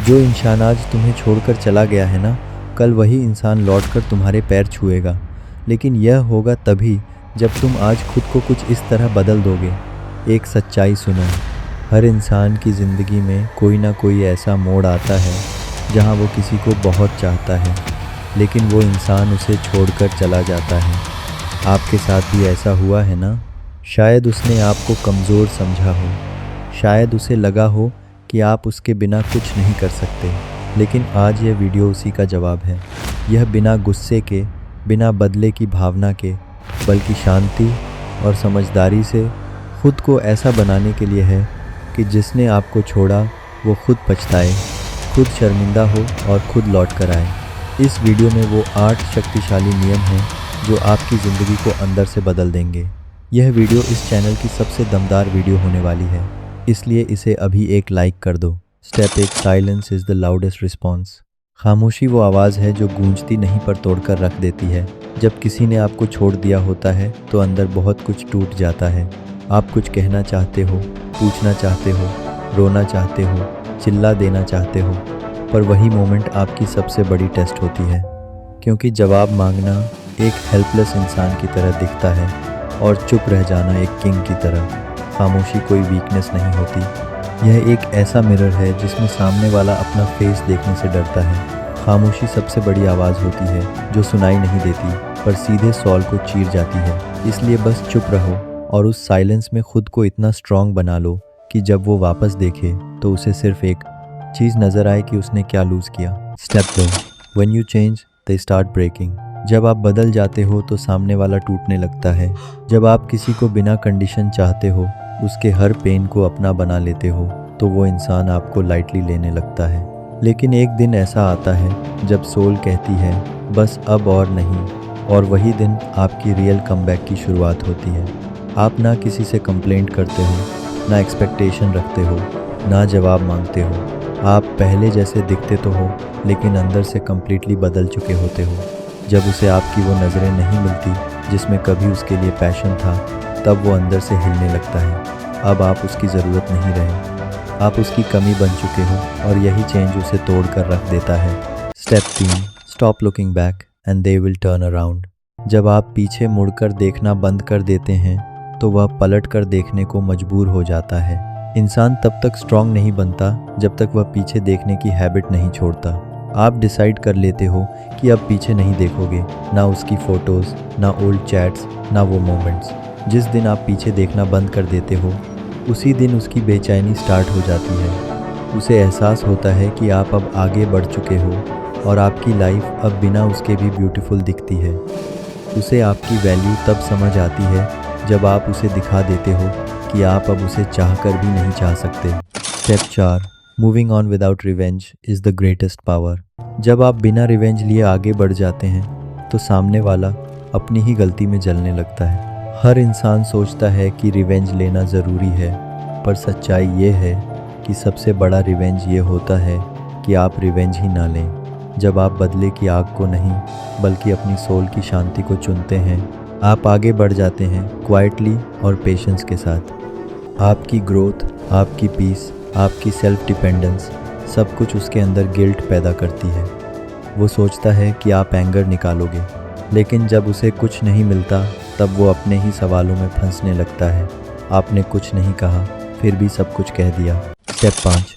जो इंसान आज तुम्हें छोड़कर चला गया है ना, कल वही इंसान लौटकर तुम्हारे पैर छुएगा। लेकिन यह होगा तभी जब तुम आज खुद को कुछ इस तरह बदल दोगे। एक सच्चाई सुनो, हर इंसान की ज़िंदगी में कोई ना कोई ऐसा मोड़ आता है जहां वो किसी को बहुत चाहता है, लेकिन वो इंसान उसे छोड़कर चला जाता है। आपके साथ भी ऐसा हुआ है ना? शायद उसने आपको कमज़ोर समझा हो, शायद उसे लगा हो कि आप उसके बिना कुछ नहीं कर सकते। लेकिन आज यह वीडियो उसी का जवाब है। यह बिना गुस्से के, बिना बदले की भावना के, बल्कि शांति और समझदारी से खुद को ऐसा बनाने के लिए है कि जिसने आपको छोड़ा वो खुद पछताए, खुद शर्मिंदा हो और खुद लौट कर आए। इस वीडियो में वो 8 शक्तिशाली नियम हैं जो आपकी ज़िंदगी को अंदर से बदल देंगे। यह वीडियो इस चैनल की सबसे दमदार वीडियो होने वाली है, इसलिए इसे अभी एक लाइक कर दो। Step 1, silence is the loudest response. खामोशी वो आवाज़ है जो गूंजती नहीं पर तोड़कर रख देती है। जब किसी ने आपको छोड़ दिया होता है तो अंदर बहुत कुछ टूट जाता है। आप कुछ कहना चाहते हो, पूछना चाहते हो, रोना चाहते हो, चिल्ला देना चाहते हो, पर वही मोमेंट आपकी सबसे बड़ी टेस्ट होती है, क्योंकि जवाब मांगना एक हेल्पलेस इंसान की तरह दिखता है और चुप रह जाना एक किंग की तरह। खामोशी कोई वीकनेस नहीं होती, यह एक ऐसा मिरर है जिसमें सामने वाला अपना फेस देखने से डरता है। खामोशी सबसे बड़ी आवाज़ होती है जो सुनाई नहीं देती पर सीधे सॉल को चीर जाती है। इसलिए बस चुप रहो और उस साइलेंस में खुद को इतना स्ट्रॉन्ग बना लो कि जब वो वापस देखे तो उसे सिर्फ एक चीज़ नज़र आए कि उसने क्या लूज़ किया। Step 2, when you change they start breaking. जब आप बदल जाते हो तो सामने वाला टूटने लगता है। जब आप किसी को बिना कंडीशन चाहते हो, उसके हर पेन को अपना बना लेते हो, तो वो इंसान आपको लाइटली लेने लगता है। लेकिन एक दिन ऐसा आता है जब सोल कहती है बस अब और नहीं, और वही दिन आपकी रियल कमबैक की शुरुआत होती है। आप ना किसी से कंप्लेंट करते हो, ना एक्सपेक्टेशन रखते हो, ना जवाब मांगते हो। आप पहले जैसे दिखते तो हो, लेकिन अंदर से कम्प्लीटली बदल चुके होते हो। जब उसे आपकी वो नज़रें नहीं मिलती जिसमें कभी उसके लिए पैशन था, तब वो अंदर से हिलने लगता है। अब आप उसकी ज़रूरत नहीं रहे, आप उसकी कमी बन चुके हो, और यही चेंज उसे तोड़ कर रख देता है। Step 3, stop looking back and they will turn around. जब आप पीछे मुड़कर देखना बंद कर देते हैं तो वह पलट कर देखने को मजबूर हो जाता है। इंसान तब तक स्ट्रांग नहीं बनता जब तक वह पीछे देखने की हैबिट नहीं छोड़ता। आप डिसाइड कर लेते हो कि अब पीछे नहीं देखोगे, ना उसकी फ़ोटोज़, ना ओल्ड चैट्स, ना वो मोमेंट्स। जिस दिन आप पीछे देखना बंद कर देते हो, उसी दिन उसकी बेचैनी स्टार्ट हो जाती है। उसे एहसास होता है कि आप अब आगे बढ़ चुके हो और आपकी लाइफ अब बिना उसके भी ब्यूटीफुल दिखती है। उसे आपकी वैल्यू तब समझ आती है जब आप उसे दिखा देते हो कि आप अब उसे चाहकर भी नहीं चाह सकते। Step 4, moving on without revenge is the greatest power. जब आप बिना रिवेंज लिए आगे बढ़ जाते हैं तो सामने वाला अपनी ही गलती में जलने लगता है। हर इंसान सोचता है कि रिवेंज लेना ज़रूरी है, पर सच्चाई ये है कि सबसे बड़ा रिवेंज ये होता है कि आप रिवेंज ही ना लें। जब आप बदले की आग को नहीं बल्कि अपनी सोल की शांति को चुनते हैं, आप आगे बढ़ जाते हैं क्वाइटली और पेशेंस के साथ। आपकी ग्रोथ, आपकी पीस, आपकी सेल्फ डिपेंडेंस, सब कुछ उसके अंदर गिल्ट पैदा करती है। वो सोचता है कि आप एंगर निकालोगे, लेकिन जब उसे कुछ नहीं मिलता तब वो अपने ही सवालों में फंसने लगता है। आपने कुछ नहीं कहा, फिर भी सब कुछ कह दिया। Step 5,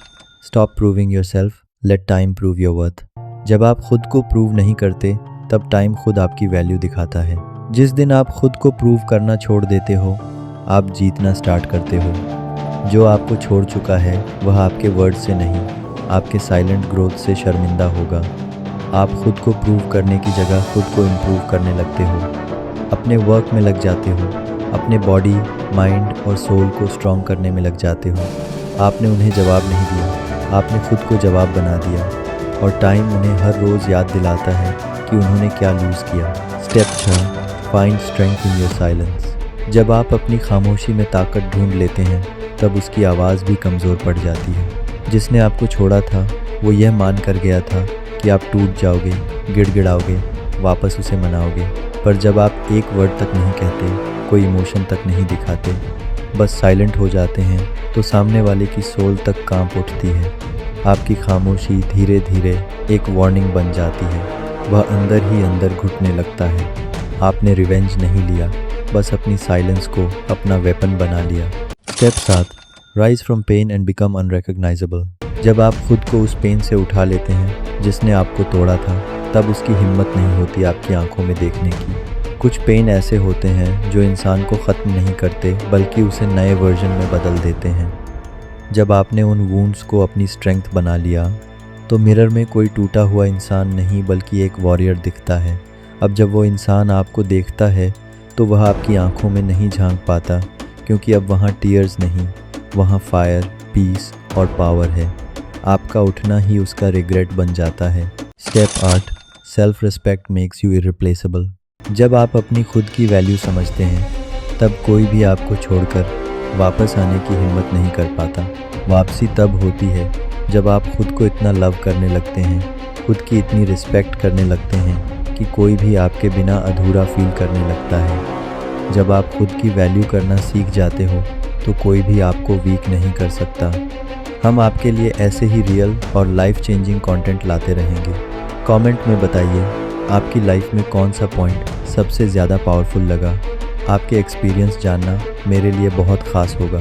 stop proving yourself, let time prove your worth. जब आप खुद को प्रूव नहीं करते तब टाइम खुद आपकी वैल्यू दिखाता है। जिस दिन आप खुद को प्रूव करना छोड़ देते हो, आप जीतना स्टार्ट करते हो। जो आपको छोड़ चुका है वह आपके वर्ड से नहीं, आपके साइलेंट ग्रोथ से शर्मिंदा होगा। आप खुद को प्रूव करने की जगह खुद को इम्प्रूव करने लगते हो, अपने वर्क में लग जाते हो, अपने बॉडी, माइंड और सोल को स्ट्रॉन्ग करने में लग जाते हो। आपने उन्हें जवाब नहीं दिया, आपने खुद को जवाब बना दिया, और टाइम उन्हें हर रोज़ याद दिलाता है कि उन्होंने क्या लूज़ किया। Step 6, find strength in your silence. जब आप अपनी खामोशी में ताकत ढूंढ लेते हैं तब उसकी आवाज़ भी कमज़ोर पड़ जाती है। जिसने आपको छोड़ा था वो यह मान कर गया था कि आप टूट जाओगे, गिड़गिड़ाओगे, वापस उसे मनाओगे, पर जब आप एक वर्ड तक नहीं कहते, कोई इमोशन तक नहीं दिखाते, बस साइलेंट हो जाते हैं, तो सामने वाले की सोल तक कांप उठती है। आपकी खामोशी धीरे धीरे एक वार्निंग बन जाती है। वह अंदर ही अंदर घुटने लगता है। आपने रिवेंज नहीं लिया, बस अपनी साइलेंस को अपना वेपन बना लिया। Step 7, rise from pain and become unrecognizable. जब आप खुद को उस पेन से उठा लेते हैं जिसने आपको तोड़ा था, तब उसकी हिम्मत नहीं होती आपकी आंखों में देखने की। कुछ पेन ऐसे होते हैं जो इंसान को ख़त्म नहीं करते, बल्कि उसे नए वर्जन में बदल देते हैं। जब आपने उन वूंड्स को अपनी स्ट्रेंथ बना लिया, तो मिरर में कोई टूटा हुआ इंसान नहीं बल्कि एक वॉरियर दिखता है। अब जब वो इंसान आपको देखता है तो वह आपकी आंखों में नहीं झांक पाता, क्योंकि अब वहाँ टीयर्स नहीं, वहाँ फायर, पीस और पावर है। आपका उठना ही उसका रिग्रेट बन जाता है। Step 8, self respect makes you irreplaceable. जब आप अपनी खुद की वैल्यू समझते हैं, तब कोई भी आपको छोड़कर वापस आने की हिम्मत नहीं कर पाता। वापसी तब होती है जब आप खुद को इतना लव करने लगते हैं, खुद की इतनी रिस्पेक्ट करने लगते हैं कि कोई भी आपके बिना अधूरा फील करने लगता है। जब आप खुद की वैल्यू करना सीख जाते हो, तो कोई भी आपको वीक नहीं कर सकता। हम आपके लिए ऐसे ही रियल और लाइफ चेंजिंग कंटेंट लाते रहेंगे। कमेंट में बताइए आपकी लाइफ में कौन सा पॉइंट सबसे ज़्यादा पावरफुल लगा। आपके एक्सपीरियंस जानना मेरे लिए बहुत ख़ास होगा।